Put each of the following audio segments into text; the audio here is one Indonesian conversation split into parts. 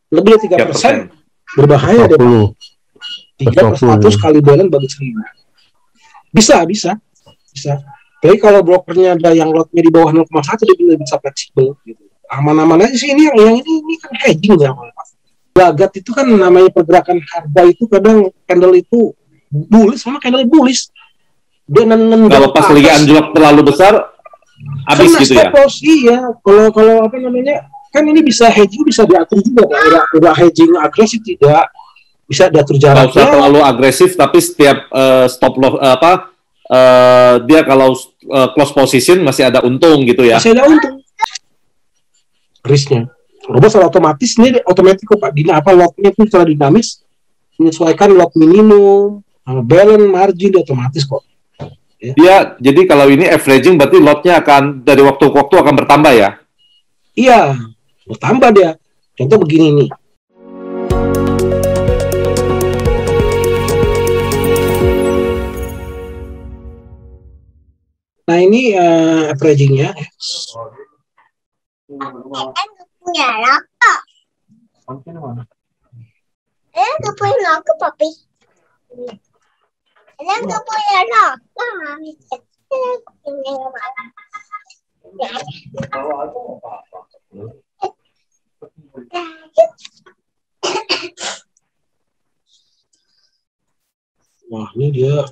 Lebih dari 3% berbahaya deh. 3/100 kali balance bagi 1000. Bisa. Tapi kalau brokernya ada yang lotnya di bawah 0,1 dia bisa fleksibel gitu. Aman-aman aja sih ini yang ini kan hedging ya. Lagat itu kan namanya pergerakan harga itu kadang candle itu bullish sama candle bullish. Dia kalau pas lagi anjlok terlalu besar habis gitu ya. Iya, kalau apa namanya? Kan ini bisa hedging, bisa diatur juga. Udah hedging agresif tidak bisa diatur jaraknya. Nggak usah terlalu agresif, tapi setiap stop loss dia kalau close position masih ada untung gitu ya. Masih ada untung. Risknya. Robot secara otomatis ini otomatis kok Pak Dina lotnya itu secara dinamis menyesuaikan lot minimum, balance margin otomatis kok. Ya. Dia jadi kalau ini averaging berarti lotnya akan dari waktu ke waktu akan bertambah ya? Iya, bertambah dia. Contoh begini nih. Nah ini averagingnya. Punya rokok. Nggak punya rokok, Papi. Nggak punya rokok. Wah, ini dia.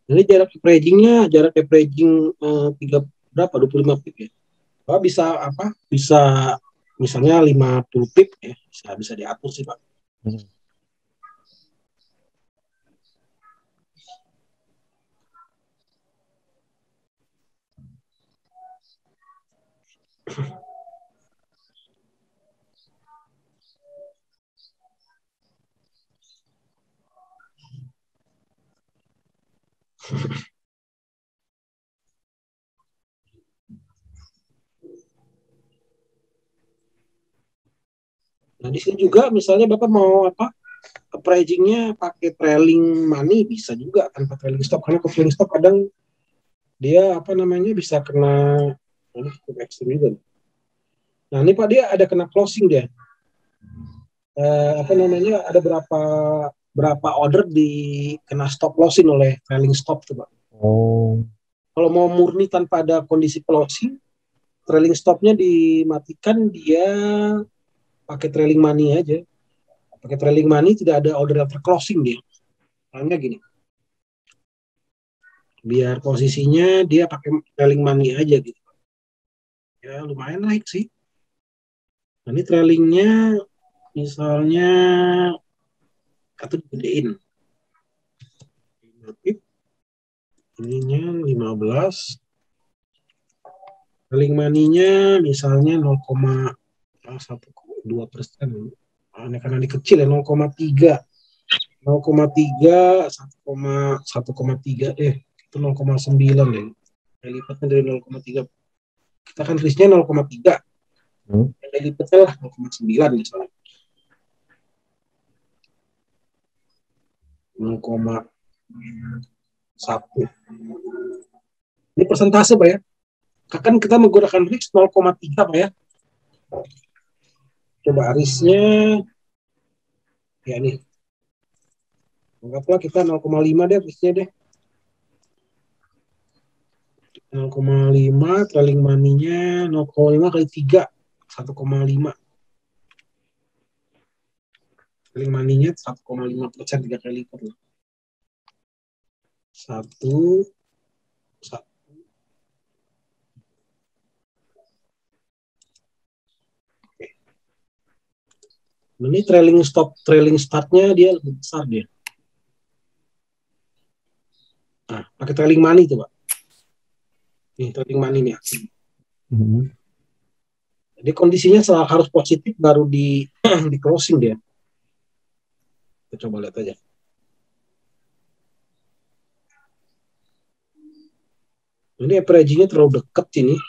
Ini jarak averaging 25 pip ya. Bisa misalnya 50 pip ya, bisa diatur sih Pak. Nah di sini juga misalnya Bapak mau averagingnya pakai trailing money bisa juga tanpa trailing stop, karena trailing stop kadang dia bisa kena cukup ekstrim juga. Nah ini Pak dia ada kena closing dia. Ada berapa order kena stop lossin oleh trailing stop tuh Pak. Kalau mau murni tanpa ada kondisi closing, trailing stopnya dimatikan, dia pakai trailing money aja. Pakai trailing money tidak ada order after closing dia. Soalnya gini. Biar posisinya dia pakai trailing money aja gitu. Ya lumayan naik sih. Nah, ini trailingnya misalnya atau digedein. Ininya 15. Trailing money-nya misalnya 0,12%. Nah, karena ini kecil ya 0,3. 0,3 1,3 itu 0,9 deh. Lipatnya dari 0,3. Kita kan risknya 0,3. Lipatnya lah 0,9 misalnya. 0,1. Ini persentase Pak ya. Kan kita menggunakan risk 0,3 Pak ya. Coba risknya ya nih. Anggaplah kita 0,5 deh risknya deh. 0,5, trailing money-nya 0,5 kali 3, 1,5. Trailing money-nya 1,5%, 3 kali lipat. 1. Ini trailing startnya dia lebih besar dia. Nah, pakai trailing money itu, Pak. Nih, trailing money nih. Jadi kondisinya harus positif baru di di closing dia. Kita coba lihat aja. Ini averaging-nya terlalu dekat ini.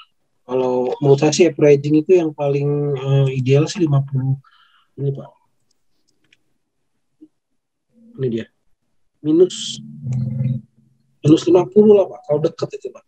Kalau menurut saya sih averaging itu yang paling ideal sih 50. Ini Pak. Ini dia. Minus 50 lah Pak. Kalau dekat itu Pak.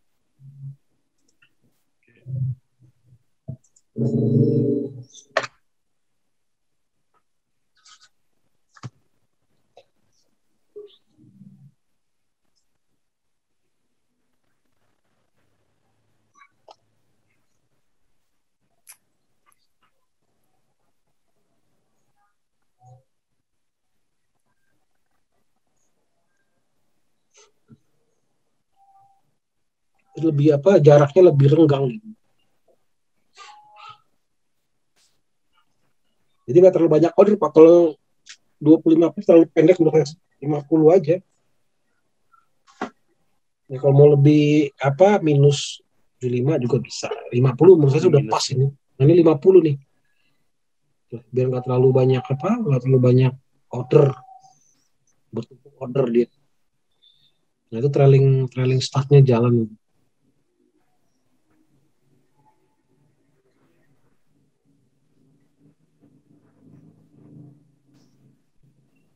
Lebih jaraknya lebih renggang gitu. Jadi nggak terlalu banyak order Pak. Kalau 25 pip terlalu pendek, udah 50 aja. Ya, kalau mau lebih minus 75 juga bisa. 50 menurut saya sudah pas ini. Nah, ini 50 nih. Biar nggak terlalu banyak nggak terlalu banyak order. Bertumpuk order dia. Nah, itu trailing startnya jalan.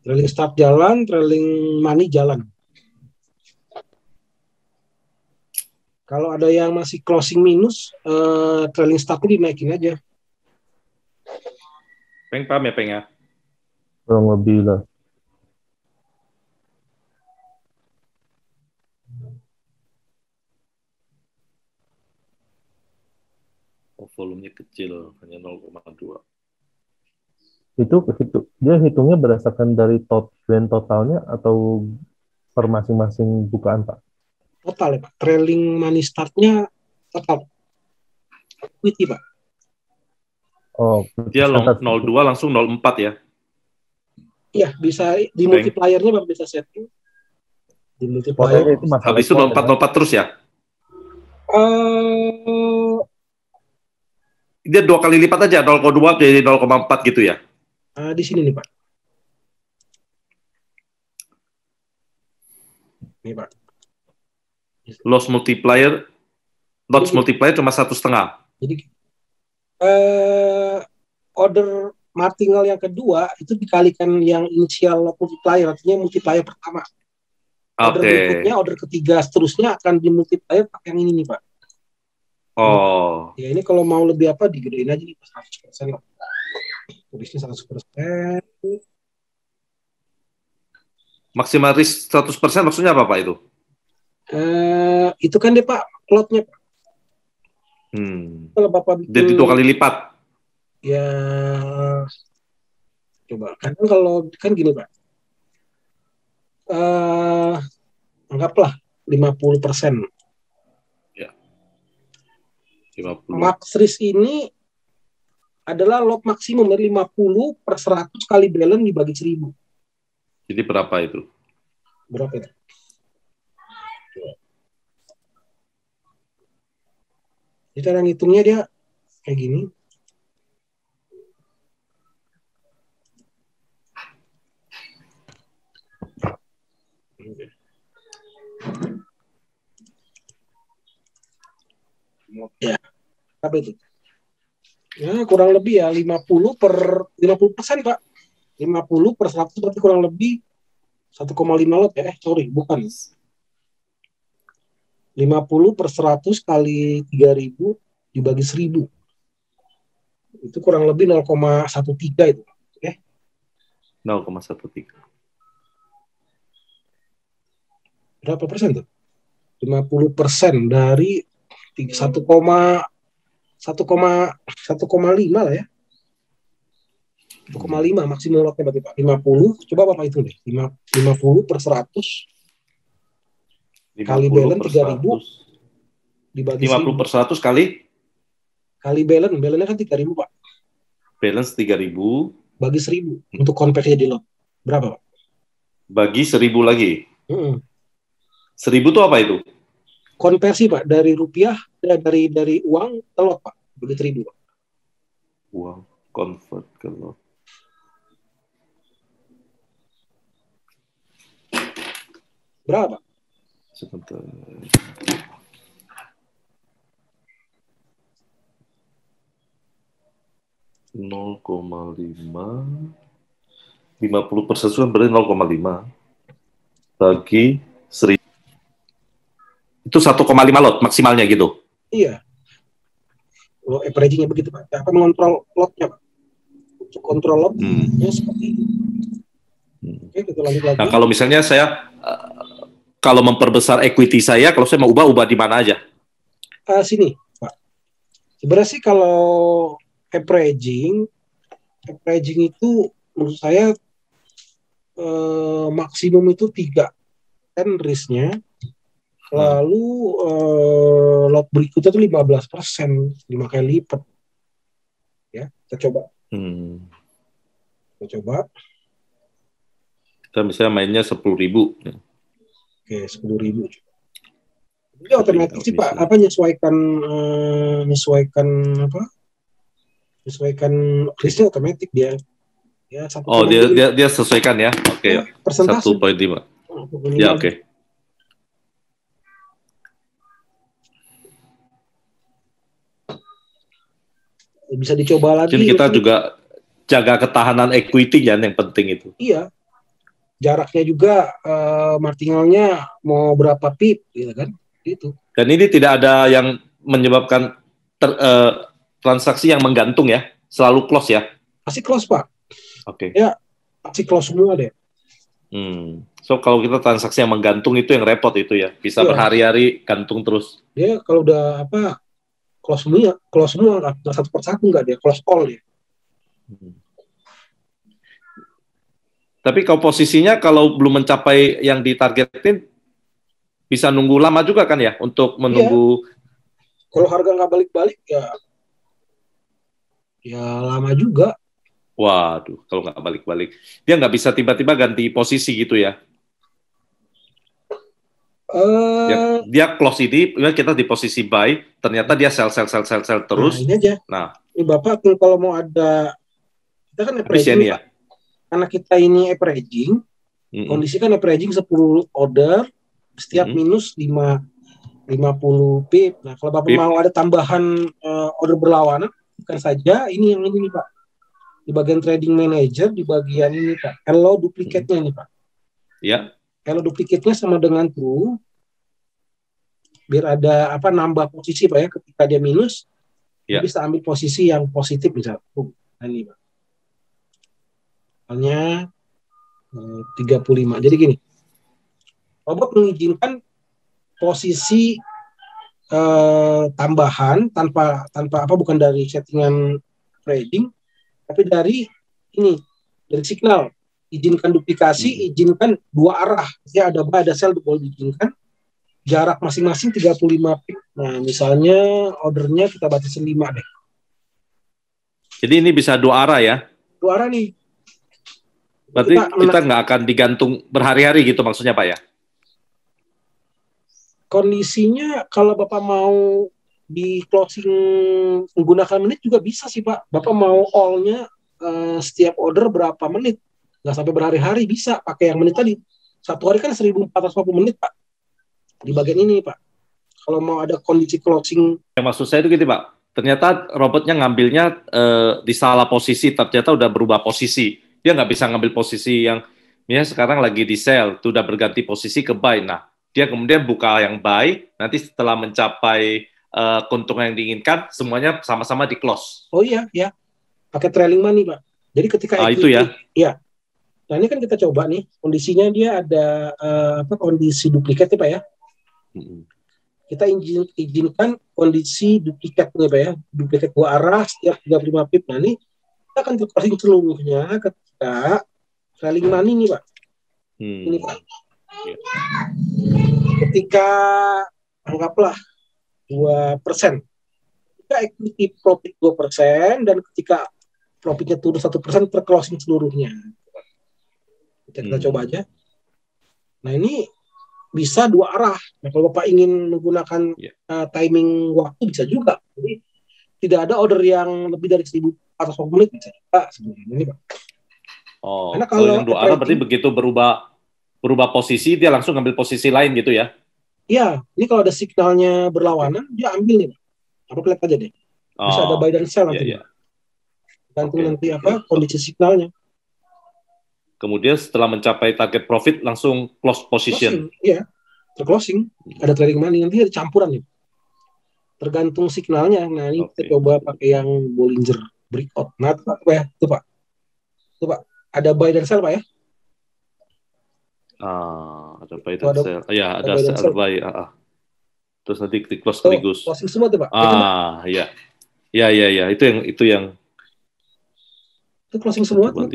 Trailing start jalan, trailing money jalan. Kalau ada yang masih closing minus, trailing startnya dinaikin aja. Paham ya, Peng ya? Kurang lebih lah. Oh, volumenya kecil, hanya 0,2. Itu dia hitungnya berdasarkan dari trend totalnya atau per masing-masing bukaan, Pak? Total ya Pak. Trailing money startnya total. Equity Pak. Oh, dia 0,2 langsung 0,4 ya? Iya, bisa di multipliernya Pak, bisa setting. Di multiplier. Itu habis itu 0,4 terus ya? Dia 2 kali lipat aja, 0,2 jadi 0,4 gitu ya? Di sini nih Pak. Nih Pak. Loss multiplier cuma 1,5. Jadi order martingale yang kedua itu dikalikan yang initial multiplier, artinya multiplier pertama. Order berikutnya, order ketiga seterusnya akan dimultiplier pakai yang ini nih Pak. Oh. Ya ini kalau mau lebih digedein aja nih 100% lah. Tulisnya 100%. Maksimal risk 100% maksudnya apa Pak itu? Itu kan deh Pak, plotnya Pak. Kalau Bapak bikin, jadi 2 kali lipat. Ya, coba. Kadang kalau kan gini Pak. Anggaplah 50%. Ya. 50. Max risk ini adalah lot maksimum dari 50 per 100 kali balance dibagi 1000. Jadi berapa itu? Berapa itu? Jadi cara ngitungnya dia kayak gini. Ya, apa itu? Ya, kurang lebih ya 50% Pak. 50 per 100 berarti kurang lebih 1,5 lot ya. Sorry, bukan. 50 per 100 kali 3000 dibagi 1000. Itu kurang lebih 0,13 itu. Oke. 0,13. Berapa persen tuh? 50% dari 1,5 lah ya. 1,5 maksimum lotnya berarti Pak. 50, coba Bapak itu deh. 50 per 100 kali balance 3.000 dibagi 50 per 100 kali balance-nya kan 3.000 Pak. Balance 3.000 bagi 1.000 untuk konversi di lot. Berapa Pak? Bagi 1.000 lagi. 1.000 itu apa itu? Konversi Pak dari rupiah dari uang ke lot Pak. Bagi 1.000 Pak. Uang convert ke lot. Berapa? Sebentar. (0,5) 50% kan berarti 0,5 bagi 1.000. Itu 1,5 lot maksimalnya gitu. Iya. Lo averaging-nya begitu Pak. Apa mengontrol lotnya Pak? Untuk kontrol lotnya seperti itu. Oke, kita lanjut lagi. Nah, kalau misalnya saya kalau memperbesar equity saya, kalau saya mau ubah di mana aja? Sini Pak. Sebenarnya sih kalau averaging itu menurut saya maksimum itu 3 kan risknya, lalu lot berikutnya itu 15%, 5 kali lipat ya. Kita coba kita misalnya mainnya 10.000. Oke, 10.000. Jadi otomatis sih Pak, apa menyesuaikan risknya otomatis dia. Ya, dia sesuaikan ya. Oke. Ya, persentase 1,5. Ya, oke. Bisa dicoba lagi. Jadi kita juga jaga ketahanan equity ya, yang penting itu. Iya. Jaraknya juga marginalnya mau berapa pip gitu kan. Itu. Dan ini tidak ada yang menyebabkan transaksi yang menggantung ya, selalu close ya. Pasti close Pak. Oke. Ya, pasti close semua deh. So kalau kita transaksi yang menggantung itu yang repot itu ya, bisa berhari-hari gantung terus. Dia kalau udah close semua nggak satu persatu nggak dia close all dia. Tapi kalau posisinya kalau belum mencapai yang ditargetin bisa nunggu lama juga kan ya untuk menunggu. Kalau harga nggak balik-balik ya lama juga. Waduh, kalau nggak balik-balik, dia nggak bisa tiba-tiba ganti posisi gitu ya? Dia close ini, kita di posisi buy, ternyata dia sell terus. Nah, ini aja. Ini Bapak kalau mau ada, kita kan averaging ya. Karena kita ini averaging, kondisi kan averaging 10 order, setiap minus 50 pip. Nah, kalau Bapak mau ada tambahan order berlawanan, bukan saja ini yang ini Pak. Di bagian trading manager, di bagian ini Pak, allow duplicate-nya nih Pak. Ya. Kalau duplicate-nya sama dengan true, biar ada nambah posisi Pak ya, ketika dia minus, dia bisa ambil posisi yang positif misalnya. Nah, ini Pak. Misalnya 35. Jadi gini, Bapak mengizinkan posisi tambahan tanpa bukan dari settingan trading, tapi dari signal. Izinkan duplikasi, izinkan dua arah. Ya, ada buy, ada sell, boleh diizinkan. Jarak masing-masing 35 pip. Nah, misalnya ordernya kita batasin 5 deh. Jadi ini bisa dua arah ya? Dua arah nih. Berarti kita nggak akan digantung berhari-hari gitu maksudnya Pak ya? Kondisinya kalau Bapak mau di closing menggunakan menit juga bisa sih Pak. Bapak mau all-nya setiap order berapa menit? Nggak sampai berhari-hari, bisa pakai yang menit tadi. Satu hari kan 1.450 menit Pak. Di bagian ini Pak. Kalau mau ada kondisi closing. Yang maksud saya itu gitu Pak. Ternyata robotnya ngambilnya di salah posisi, ternyata udah berubah posisi. Dia nggak bisa ngambil posisi yang sekarang lagi di sell, itu udah berganti posisi ke buy. Nah, dia kemudian buka yang buy, nanti setelah mencapai keuntungan yang diinginkan, semuanya sama-sama di close. Oh iya, ya. Pakai trailing money, Pak. Jadi ketika itu ya. Iya. Nah, ini kan kita coba nih, kondisinya dia ada kondisi duplikat ya, Pak ya. Kita izinkan kondisi duplikat nih Pak ya, duplikat dua arah setiap 35 pip. Nah ini kita akan crossing seluruhnya ketika trailing money nih Pak. Ini Pak. Ketika anggaplah 2%, ketika equity profit 2% dan ketika profitnya turun 1% terclosing seluruhnya. Kita coba aja. Nah ini bisa dua arah. Nah kalau Bapak ingin menggunakan timing waktu bisa juga. Jadi tidak ada order yang lebih dari 1.000 atau 1 menit bisa juga sebenarnya ini Pak. Oh, karena kalau yang dua arah berarti begitu berubah posisi dia langsung ambil posisi lain gitu ya? Iya, ini kalau ada signalnya berlawanan dia ambil nih Pak. Aku lihat aja deh. Bisa ada buy dan sell nanti. Gantung nanti kondisi signalnya. Kemudian setelah mencapai target profit langsung close position. Iya, terclosing. Ada trailing money nanti ada campuran nih. Tergantung signalnya. Nah ini kita coba pakai yang Bollinger Breakout. Nah itu Pak. Itu Pak. Ada buy dan sell Pak ya? Ada buy dan sell. Ya ada sell buy. Terus nanti di close sekaligus. Closing semua tuh Pak. Iya. Ya. Itu yang. Itu closing semua tuh.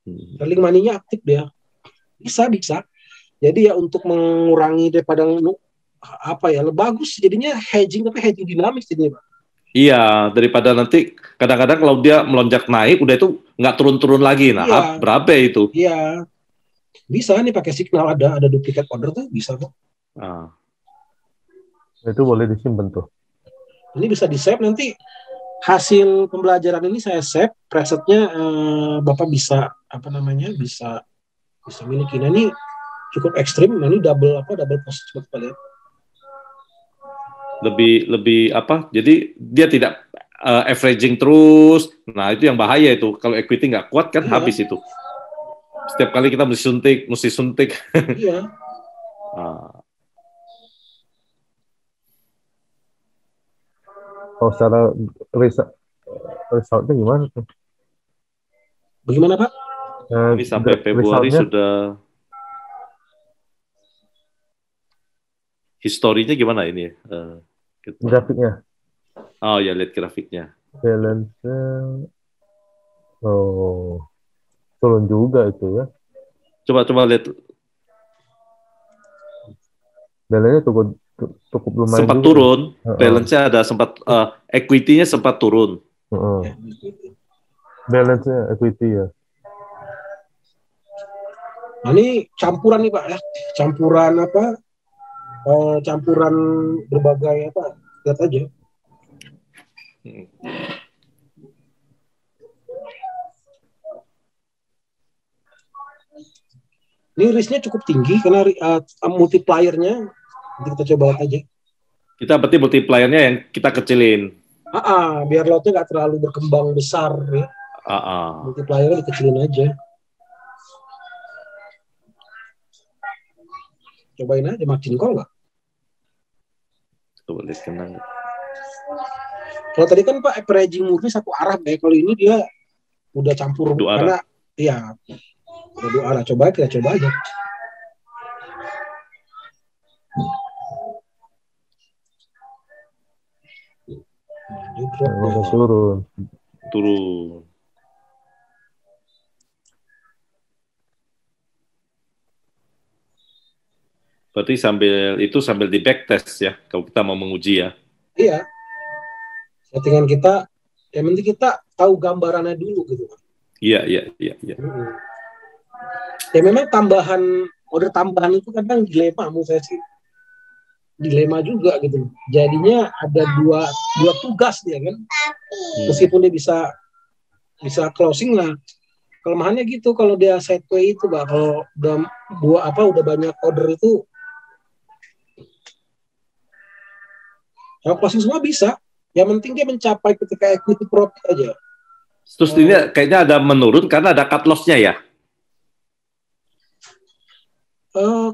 Trailing money-nya aktif dia. Bisa. Jadi ya untuk mengurangi daripada bagus jadinya hedging tapi hedging dinamis jadinya Pak. Iya, daripada nanti kadang-kadang kalau dia melonjak naik udah itu nggak turun-turun lagi. Nah, berapa itu? Iya. Bisa nih pakai signal ada duplikat order tuh bisa kok. Itu boleh disimpan tuh. Ini bisa di-save nanti hasil pembelajaran ini saya save presetnya Bapak bisa bisa miliki. Nah ini cukup ekstrim. Nah ini double posisi coba lihat. Lebih Jadi dia tidak averaging terus. Nah itu yang bahaya itu. Kalau equity nggak kuat kan habis itu. Setiap kali kita mesti suntik. Iya. Kalau secara resultnya gimana tuh? Bagaimana Pak? Ini sampai Februari sudah. Historinya gimana ini? Grafiknya? Oh ya, lihat grafiknya. Balance-nya, turun juga itu ya. Coba lihat. Balance-nya cukup lumayan. Sempat juga turun. Balance-nya ada sempat, equity-nya sempat turun. Balance-nya equity ya. Nah, ini campuran nih Pak ya. Campuran berbagai lihat aja. Ini risk-nya cukup tinggi karena multiplier-nya nanti kita coba lihat aja. Kita berarti multiplier-nya yang kita kecilin. Biar lotnya nggak terlalu berkembang besar ya. Multiplier-nya dikecilin aja. Cobain aja margin call nggak? Coba lihat kena. Kalau tadi kan Pak averaging murni satu arah ya. Kalau ini dia udah campur karena iya udah dua arah. Kita coba aja. Turun. Berarti sambil di backtest ya, kalau kita mau menguji ya. Iya. Settingan kita, yang penting kita tahu gambarannya dulu gitu. Iya. Ya memang order tambahan itu kadang dilema menurut saya sih. Dilema juga gitu. Jadinya ada dua tugas dia kan. Meskipun dia bisa closing lah. Kelemahannya gitu kalau dia sideway itu Pak, kalau udah banyak order itu kalau closing semua bisa. Yang penting dia mencapai ketika equity profit aja. Terus ini kayaknya ada menurun karena ada cut loss-nya ya?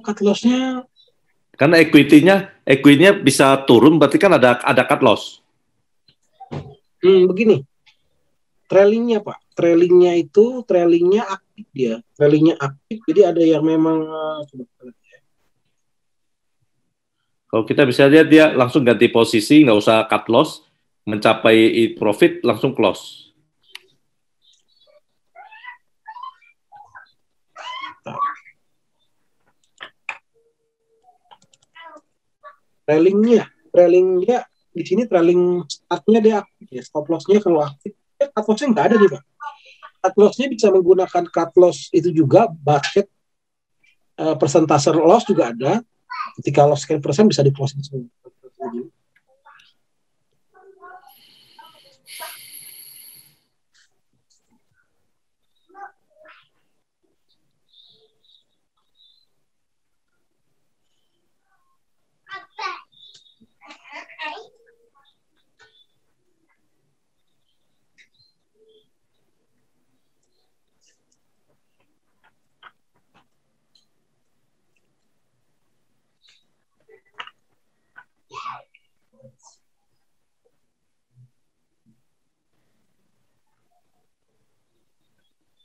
Cut loss-nya karena equity-nya bisa turun, berarti kan ada cut loss. Begini. Trailingnya Pak. Trailingnya aktif dia. Trailingnya aktif. Jadi ada yang memang Kalau kita bisa lihat dia langsung ganti posisi, nggak usah cut loss, mencapai profit langsung close. Trailing dia di sini trailing startnya dia aktif ya, stop lossnya kalau aktif, cut lossnya nggak ada nih Pak. Cut lossnya bisa menggunakan cut loss itu juga, basket persentase loss juga ada. Ketika loss sekian persen bisa di closing semua.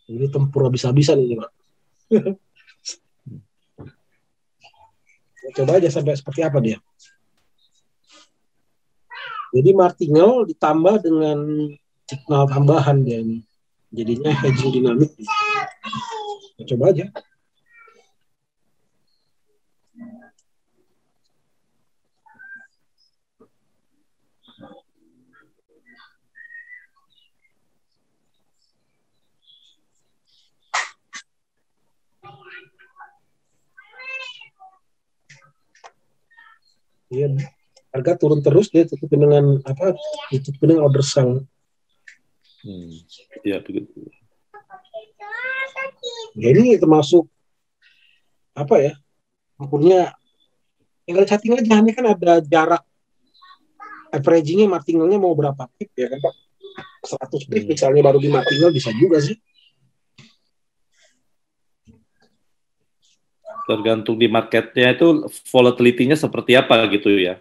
Ini tempur habis-habisan ini Pak. Coba aja sampai seperti apa dia. Jadi martingale ditambah dengan signal tambahan dia ini. Jadinya hedging dinamik. Coba aja. Iya, harga turun terus, dia tutupin dengan apa? Ditutupin dengan order sell. Iya begitu. Ya, ini termasuk apa ya? Akunnya tinggal chatting aja, ini kan ada jarak averaging-nya, martingale-nya mau berapa pip ya kan Pak? 100 pip misalnya baru di martingale bisa juga sih. Tergantung di marketnya itu volatility-nya seperti apa gitu ya.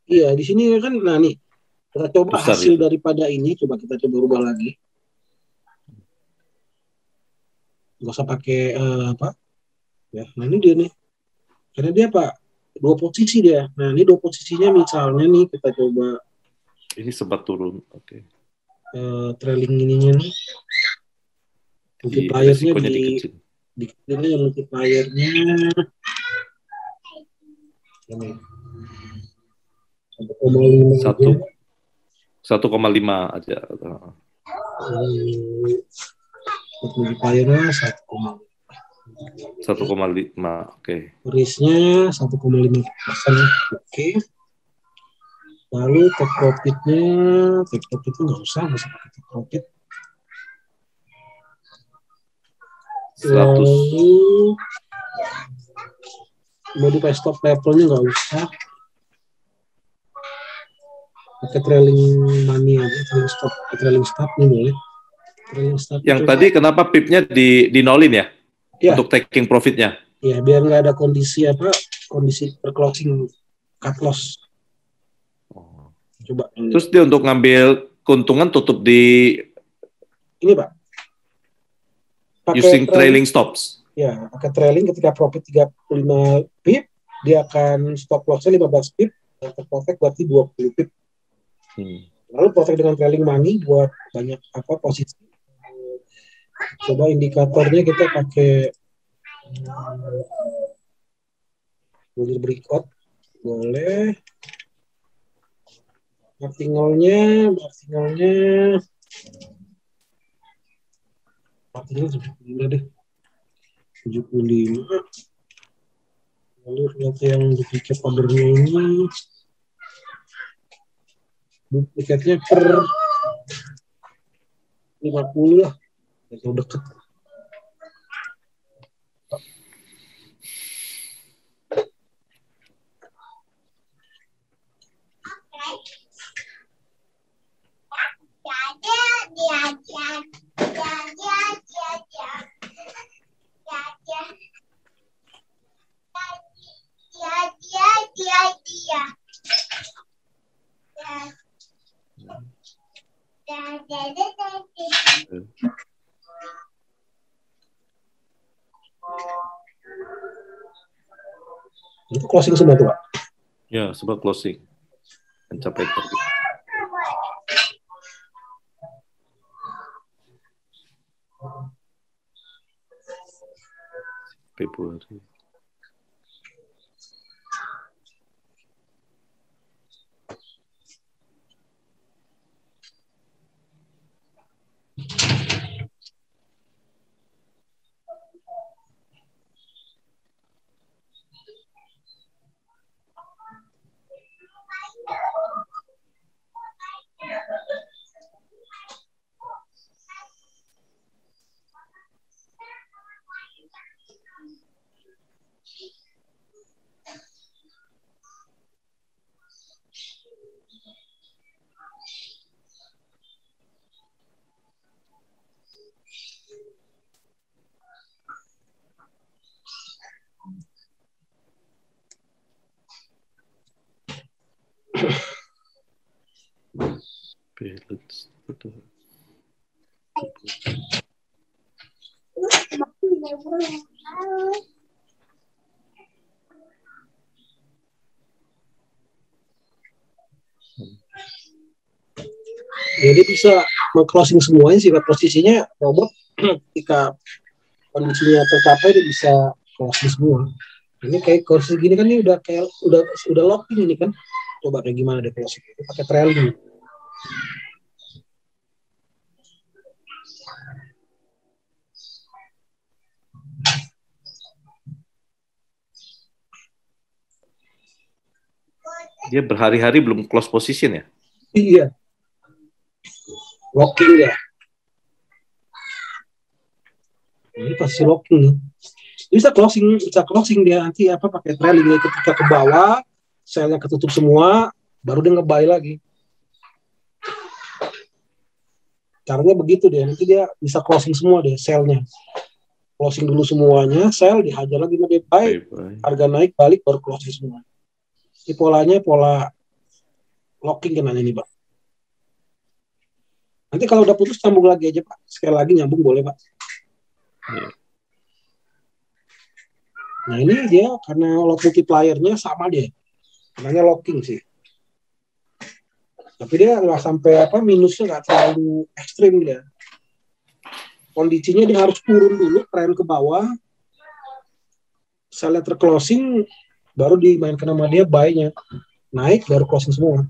Iya, di sini kan, nah nih, kita coba Besar hasil itu. daripada ini, coba kita coba rubah lagi. Nggak usah pakai apa? Ya, nah ini dia nih. Karena dia Pak, dua posisi dia. Nah, ini dua posisinya misalnya nih, kita coba Ini sempat turun, oke. trailing ininya nih. Multipliernya Resikonya dikecil. ini multipliernya ini 1,5 aja. Multipliernya 1,5, oke. Risknya 1,5%. Oke. Lalu take profitnya nggak usah pakai take profit. 100. Lalu modify stop levelnya nggak usah, pakai trailing money aja, trailing stop nih boleh. Trailing stop Yang tadi kenapa pipnya di nolin ya? Ya. Untuk taking profitnya? Ya, biar nggak ada kondisi per closing cut loss. Coba. Terus dia untuk ngambil keuntungan tutup di ini Pak. Pakai using trailing stops. Ya, pakai trailing ketika profit 35 pip, dia akan stop loss-nya 15 pip, dan terprotect berarti 20 pip. Lalu protect dengan trailing money buat banyak posisi. Coba indikatornya kita pakai boleh breakout, boleh. Martingale-nya 75 deh. 75. Lalu lihat yang duplicate ordernya ini. Duplikatnya per 50 lah. Itu deket. Itu closing semua tuh Pak. Ya, sebab closing. Mencapai target. Februari. Balance. Jadi bisa meng-closing semuanya sih, posisinya robot ketika kondisinya tercapai dia bisa closing semua. Ini kayak kursi gini kan, ini udah kayak udah locking ini kan. Coba kayak gimana deh closing itu pakai trailing. Dia berhari-hari belum close position ya? Iya. Locking ya. Ini pasti locking nih. Bisa closing dia nanti apa pakai trailing ketika ke bawah, selnya ketutup semua, baru dia nge-buy lagi. Caranya begitu deh, nanti dia bisa closing semua deh selnya. Closing dulu semuanya, sell dihajar lagi lebih baik, harga naik balik baru closing semua. Ini polanya pola locking kan ini, Pak. Nanti kalau udah putus sambung lagi aja, Pak. Sekali lagi nyambung boleh, Pak. Nah ini dia karena lot multiplier-nya sama dia, namanya locking sih. Tapi dia nggak sampai minusnya nggak terlalu ekstrim dia. Kondisinya dia harus turun dulu, tren ke bawah, saya terclosing, baru dimainkan sama dia buy-nya. Naik, baru closing semua.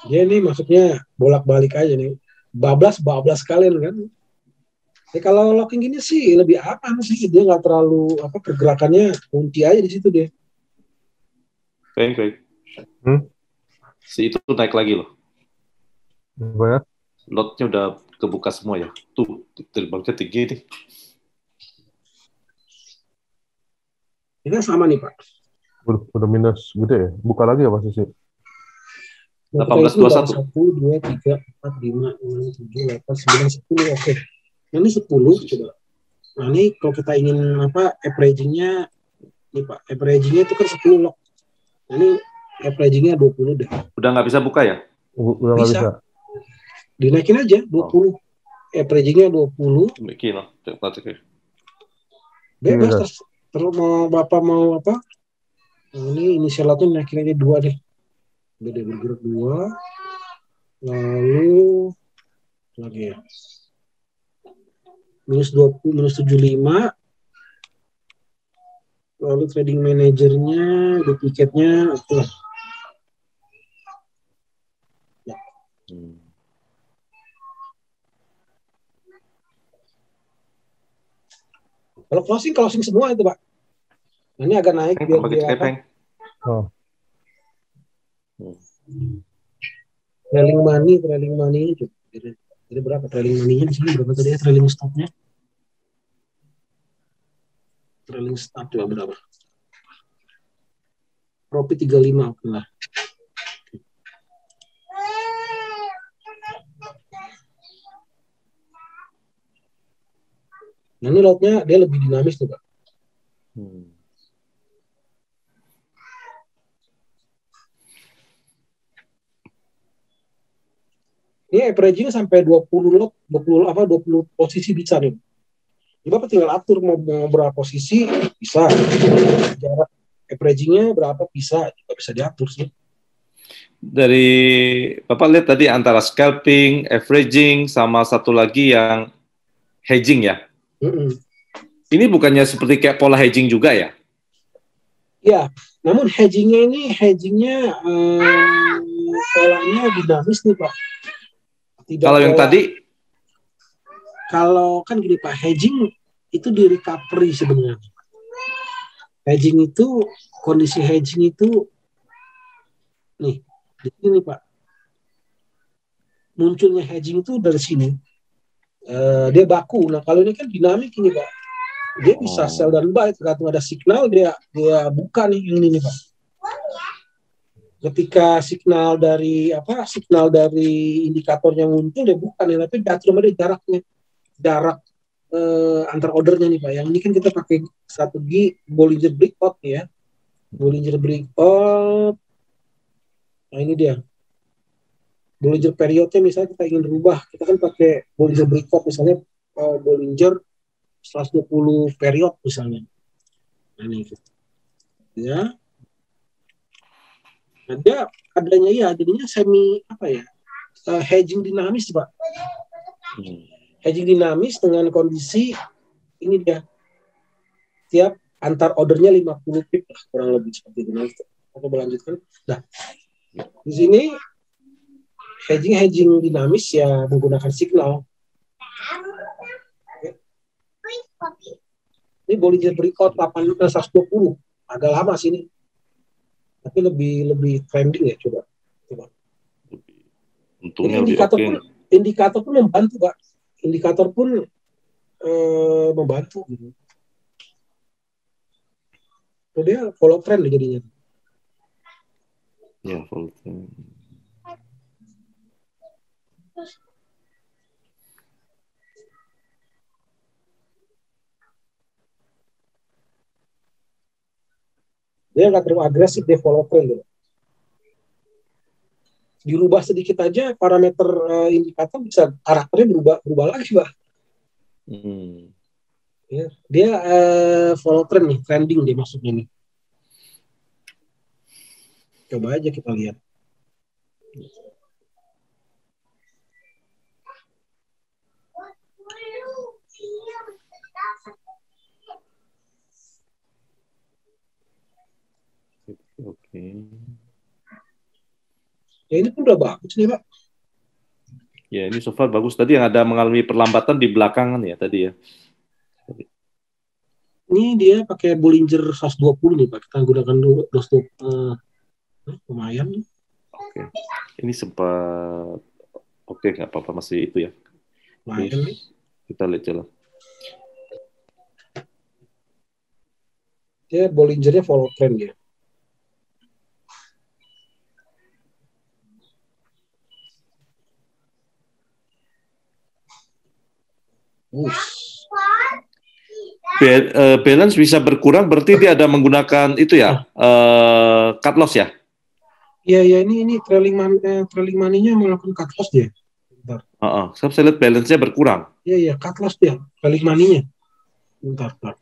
Dia ini maksudnya bolak-balik aja nih. Bablas kalian kan. Ya, kalau locking gini sih lebih aman sih, dia nggak terlalu pergerakannya kunci aja di situ deh. Baik. Si itu naik lagi loh. Banyak. Lotnya udah kebuka semua ya. Tuh, terbangnya tinggi nih. Ini sama nih Pak. Udah minus gede ya. Buka lagi ya posisi. 1821. 1, 2, 3, 4, 5, 6, 7, 8, 9, 10. Oke. Ini 10 coba. Nah ini kalau kita ingin averaging-nya nih Pak, averaging-nya itu kan 10 lock. Nah, ini averaging-nya 20 deh. Udah nggak bisa buka ya? Udah nggak bisa. Dinaikin aja 20. Averaging-nya 20. Bikin loh. Bebas terus mau Bapak mau apa? Nah, ini inisial tuh naikin aja 2 deh. Udah bergerak 2. Lalu lagi ya. Minus 20, minus 75. Lalu trading manajernya, duplicate-nya, itulah. Ya. Kalau closing semua itu Pak. Nah, ini agak naik biar dia apa? Trailing money itu. Jadi berapa trailing money-nya di sini, berapa tadi ya trailing stop-nya? Trailing stop coba berapa? Profit 35 lah. Nah ini lotnya dia lebih dinamis tuh Pak. Hmm. Ini averaging sampai 20 lot, 20 posisi bisa nih. Jadi Bapak tinggal atur mau berapa posisi bisa. Jarak averagingnya berapa bisa, juga bisa diatur sih. Dari Bapak lihat tadi antara scalping, averaging, sama satu lagi yang hedging ya. Ini bukannya seperti kayak pola hedging juga ya? Ya, namun hedgingnya polanya dinamis nih Pak. Tidak Kalau yang pola. tadi? Kalau kan gini Pak, hedging itu di recovery sebenarnya. Hedging itu, kondisi hedging itu, nih, di sini Pak. Munculnya hedging itu dari sini. Dia baku. Nah kalau ini kan dinamik ini Pak. Dia bisa sell dan buy, tergantung ada signal dia buka nih yang ini nih Pak. Ketika signal dari indikatornya muncul dia buka nih, tapi diatur sama dia jarak antar ordernya nih Pak. Yang ini kan kita pakai strategi Bollinger Breakout nih ya. Bollinger Breakout. Nah ini dia. Bollinger periodnya misalnya kita ingin rubah, kita kan pakai Bollinger Breakout misalnya Bollinger 120 period misalnya. Nah, ini ya. Nah, dia adanya jadinya hedging dinamis Pak. Hedging dinamis dengan kondisi ini dia. Tiap antar ordernya 50 pip lah, kurang lebih seperti itu. Nah, aku melanjutkan. Nah, di sini hedging dinamis ya menggunakan signal. Ini Bollinger Breakout 120. Agak lama sih ini. Tapi lebih trending ya, coba. Untungnya indikator pun membantu Pak. Indikator pun membantu gitu. So, dia follow trend jadinya. Ya, follow trend. Dia nggak terlalu agresif, dia follow trend gitu. Dirubah sedikit aja parameter indikator bisa karakternya berubah lagi Pak. Ya, dia follow trend nih, trending dia maksudnya nih. Coba aja kita lihat. Oke. Ya ini pun udah bagus nih Pak. Ya ini so far bagus. Tadi yang ada mengalami perlambatan di belakangan ya tadi ya. Ini dia pakai Bollinger 120 nih Pak. Kita gunakan dulu lumayan nih. Oke. Ini sempat oke, nggak apa-apa masih itu ya. Lumayan nih. Kita lihat jalan. Dia Bollingernya follow trend ya. Balance bisa berkurang berarti dia ada menggunakan itu ya, cut loss ya? Iya ini trailing money-nya melakukan cut loss dia. Bentar. Saya lihat balance-nya berkurang. Iya cut loss dia, trailing money-nya. Bentar.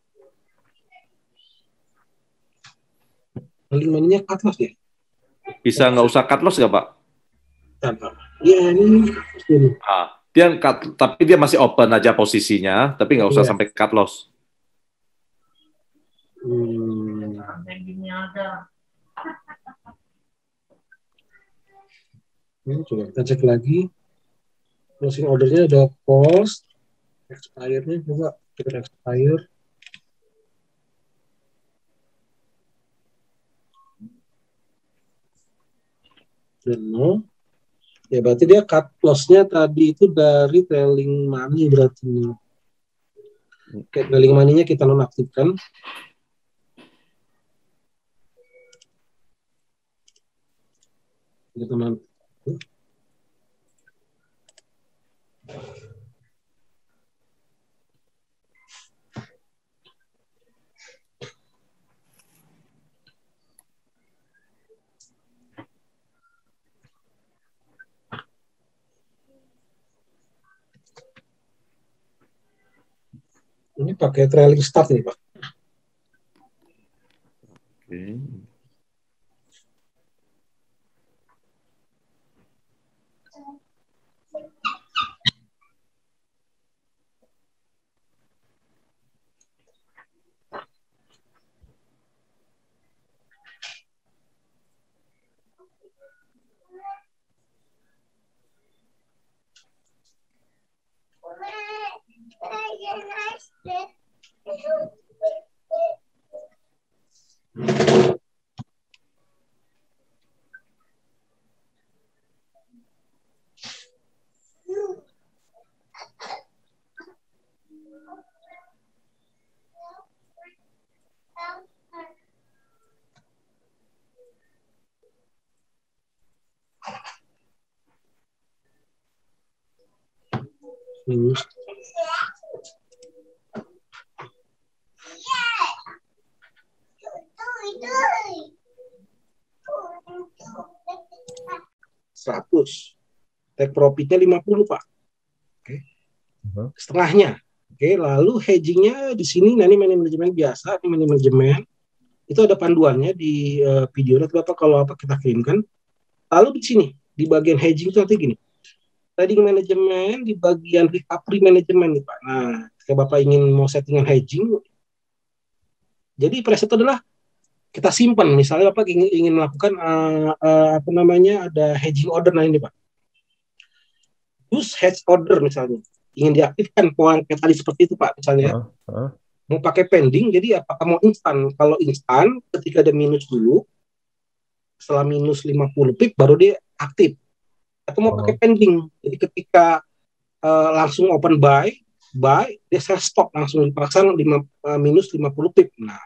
Trailing money-nya cut loss dia. Bisa nggak usah cut loss nggak Pak? Bentar. Iya ini. Dia tapi dia masih open aja posisinya, tapi nggak usah sampai cut loss. Coba kita cek lagi. Closing ordernya ada post, expire-nya coba kita expire. Dan no. Ya berarti dia cut loss-nya tadi itu dari trailing money berarti. Oke, trailing money-nya kita nonaktifkan. Kita Ini pakai trailing start nih, Pak. Oke. Seratus. Take profitnya 50, Pak. Oke. Setengahnya. Oke, lalu hedgingnya di sini, nah ini manajemen biasa, ini manajemen. Itu ada panduannya di video atau apa kalau apa kita kirimkan. Lalu di sini di bagian hedging itu nanti gini. Trading manajemen di bagian recovery manajemen nih Pak. Nah, ketika Bapak ingin mau settingan hedging, jadi preset itu adalah kita simpan. Misalnya Bapak ingin melakukan apa namanya ada hedging order, nah ini Pak. Use hedge order misalnya. Ingin diaktifkan pola kayak tadi seperti itu Pak misalnya. Mau pakai pending, jadi apakah mau instan? Kalau instan, ketika ada minus dulu, setelah minus 50 pip baru dia aktif. Atau mau pakai pending, jadi ketika langsung open buy, dia sell stop langsung dipasang minus 50 pip. Nah,